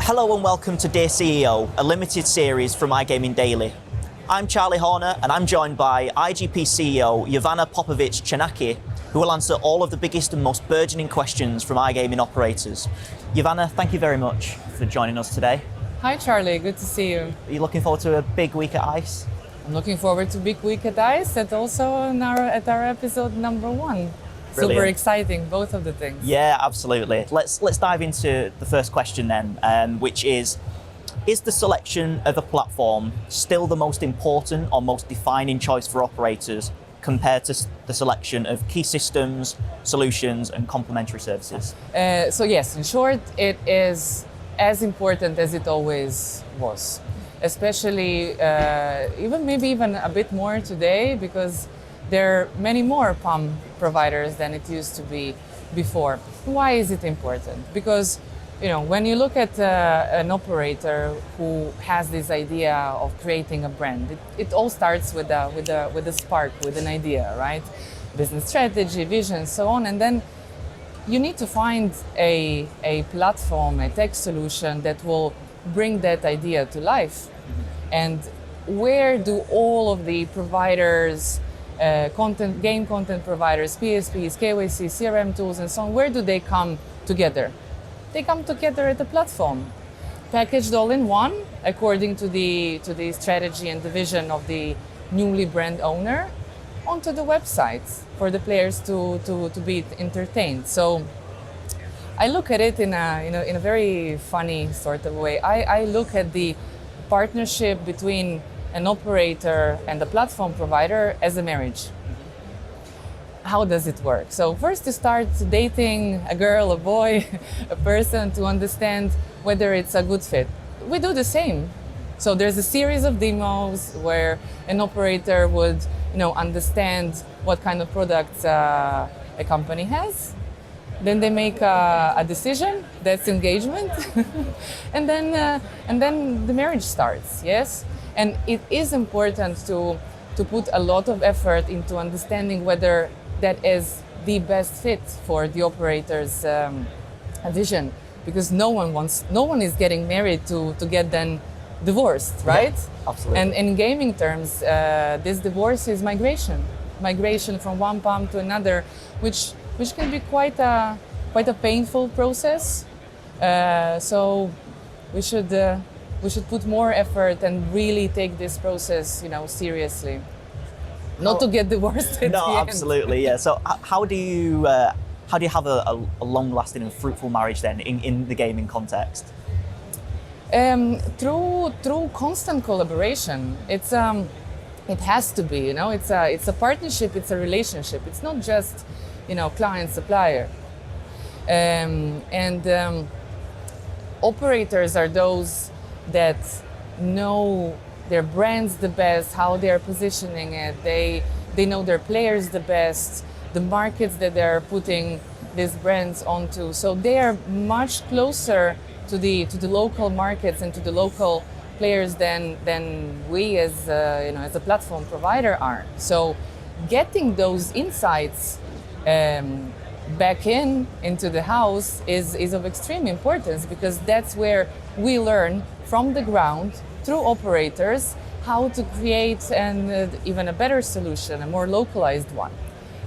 Hello and welcome to Dear CEO, a limited series from iGaming Daily. I'm Charlie Horner and I'm joined by IGP CEO Jovana Popovic Canaki, who will answer all of the biggest and most burgeoning questions from iGaming operators. Jovana, thank you very much for joining us today. Hi Charlie, good to see you. Are you looking forward to a big week at ICE? I'm looking forward to Big Week at ICE and also at our episode number 1. Brilliant. Super exciting, both of the things. Yeah, absolutely. Let's dive into the first question then, which is the selection of a platform still the most important or most defining choice for operators compared to the selection of key systems, solutions and complementary services? So yes, in short, it is as important as it always was. Especially, maybe even a bit more today, because there are many more PAM providers than it used to be before. Why is it important? Because when you look at an operator who has this idea of creating a brand, it all starts with a spark, with an idea, right? Business strategy, vision, so on, and then you need to find a platform, a tech solution that will bring that idea to life. And where do all of the providers, game content providers, PSPs, KYC, CRM tools, and so on, where do they come together? They come together at the platform, packaged all in one, according to the strategy and the vision of the newly brand owner, onto the website for the players to be entertained. So I look at it in a very funny sort of way. I look at the partnership between an operator and a platform provider as a marriage. How does it work? So first you start dating a girl, a boy, a person to understand whether it's a good fit. We do the same. So there's a series of demos where an operator would understand what kind of products a company has. Then they make a decision, that's engagement, and then the marriage starts, yes? And it is important to put a lot of effort into understanding whether that is the best fit for the operator's vision, because no one is getting married to get then divorced, right? Yeah, absolutely. And in gaming terms, this divorce is migration from one PAM to another, which can be quite a painful process. So we should put more effort and really take this process, seriously. Not to get divorced at No, the end. absolutely, yeah. So how do you have a long-lasting and fruitful marriage then in the gaming context? Through constant collaboration. It has to be, it's a partnership, it's a relationship. It's not just, client-supplier. Operators are those that know their brands the best, how they're positioning it. They know their players the best, the markets that they're putting these brands onto. So they are much closer to the local markets and to the local players than we as a platform provider are. So getting those insights back into the house is of extreme importance, because that's where we learn from the ground through operators how to create even a better solution, a more localized one.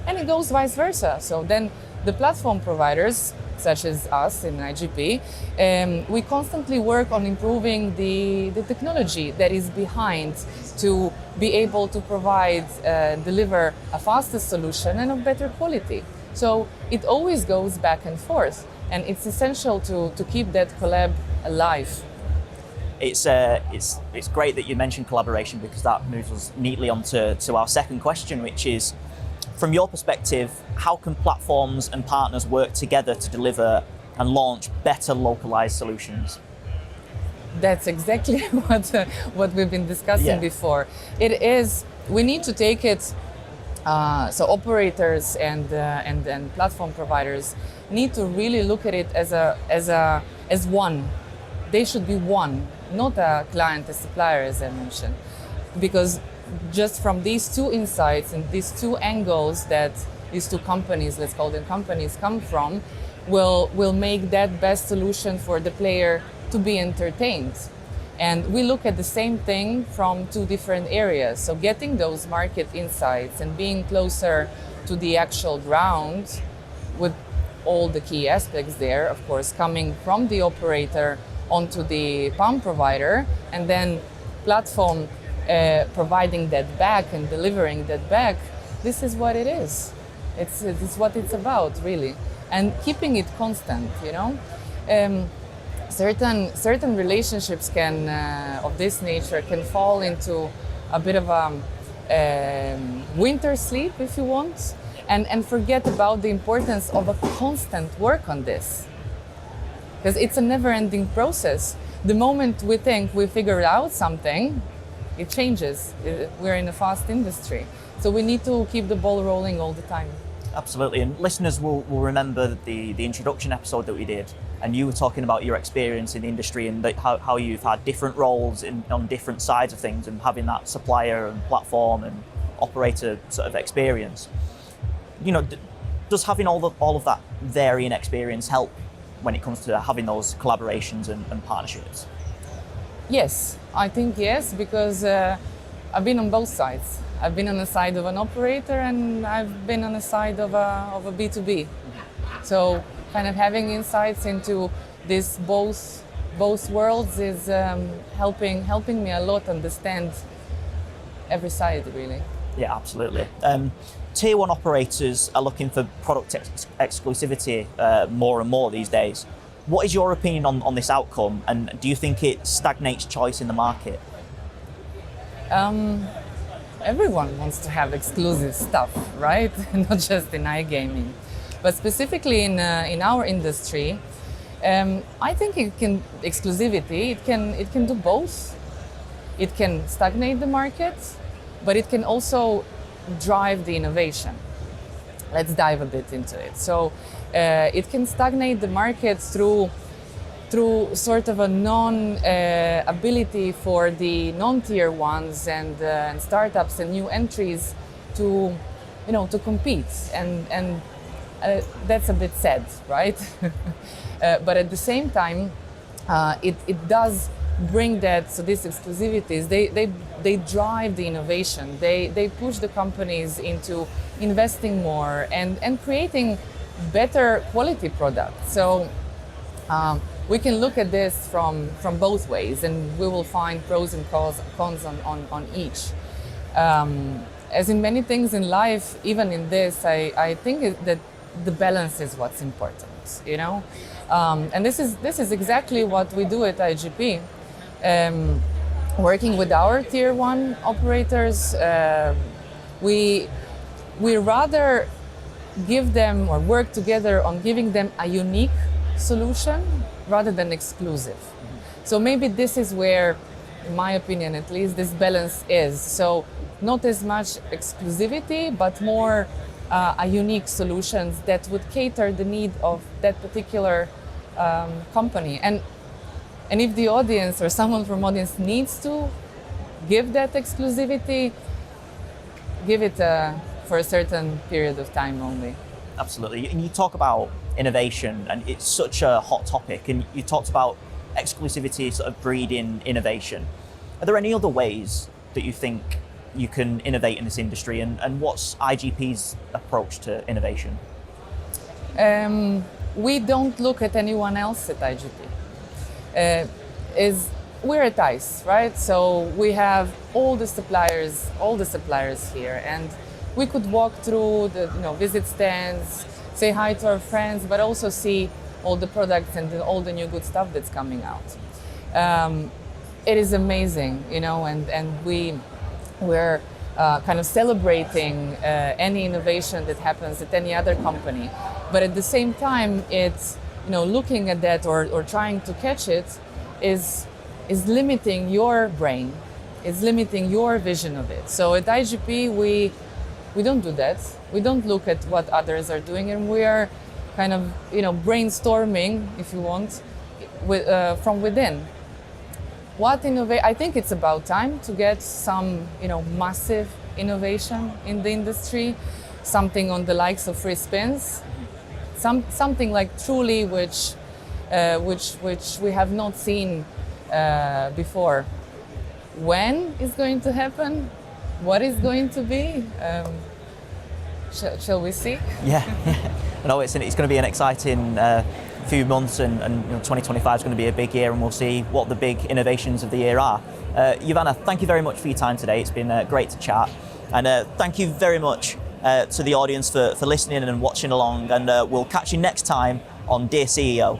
And it goes vice versa. So then the platform providers, such as us in IGP, we constantly work on improving the technology that is behind to be able to provide, deliver a faster solution and of better quality. So it always goes back and forth, and it's essential to keep that collab alive. It's great that you mentioned collaboration, because that moves us neatly on to our second question, which is, from your perspective, how can platforms and partners work together to deliver and launch better localized solutions? That's exactly what we've been discussing before. We need to take it, so operators and platform providers need to really look at it as one. They should be one, not a client, a supplier, as I mentioned. Because just from these two insights and these two angles that these two companies, let's call them companies, come from, will make that best solution for the player to be entertained. And we look at the same thing from two different areas. So getting those market insights and being closer to the actual ground with all the key aspects there, of course, coming from the operator onto the PAM provider, and then platform providing that back and delivering that back. This is what it is. It's what it's about, really. And keeping it constant, you know. Certain relationships can of this nature can fall into a bit of a winter sleep, if you want, and forget about the importance of a constant work on this, because it's a never-ending process. The moment we think we figured out something, it changes. We're in a fast industry, so we need to keep the ball rolling all the time. Absolutely, and listeners will remember the introduction episode that we did, and you were talking about your experience in the industry and how you've had different roles on different sides of things, and having that supplier and platform and operator sort of experience. You know, does having all of that varying experience help when it comes to having those collaborations and partnerships? Yes, I think yes, because I've been on both sides. I've been on the side of an operator, and I've been on the side of a B2B. So kind of having insights into this both worlds is helping me a lot understand every side, really. Yeah, absolutely. Tier 1 operators are looking for product exclusivity more and more these days. What is your opinion on this outcome, and do you think it stagnates choice in the market? Everyone wants to have exclusive stuff, right? Not just in iGaming, but specifically in our industry. I think exclusivity. It can do both. It can stagnate the market, but it can also drive the innovation. Let's dive a bit into it. So it can stagnate the market through sort of a ability for the non-tier ones and startups and new entries to compete, and that's a bit sad, right? But at the same time, it does bring that. So these exclusivities, they drive the innovation. They push the companies into investing more and creating better quality products. So we can look at this from both ways, and we will find pros and cons on each. As in many things in life, even in this, I think that the balance is what's important, you know. And this is exactly what we do at IGP. Working with our tier 1 operators, we rather give them or work together on giving them a unique solution rather than exclusive. So maybe this is where, in my opinion at least, this balance is. So not as much exclusivity, but more a unique solutions that would cater the need of that particular company. And if the audience or someone from audience needs to give that exclusivity, give it for a certain period of time only. Absolutely. And you talk about innovation, and it's such a hot topic, and you talked about exclusivity sort of breeding innovation. Are there any other ways that you think you can innovate in this industry, and what's IGP's approach to innovation? We don't look at anyone else at IGP. We're at ICE, right? So we have all the suppliers here, and we could walk through visit stands, say hi to our friends, but also see all the products and all the new good stuff that's coming out. It is amazing, and we're kind of celebrating any innovation that happens at any other company. But at the same time, it's looking at that or trying to catch it is limiting your brain, is limiting your vision of it. So at IGP, we don't do that. We don't look at what others are doing, and we are kind of brainstorming, if you want, from within. I think it's about time to get some massive innovation in the industry, something on the likes of free spins, something like truly which which we have not seen before. When is going to happen? What is going to be? Shall we see? Yeah, no, it's going to be an exciting few months, and 2025 is going to be a big year, and we'll see what the big innovations of the year are. Jovana, thank you very much for your time today. It's been great to chat, and thank you very much to the audience for listening and watching along, and we'll catch you next time on Dear CEO.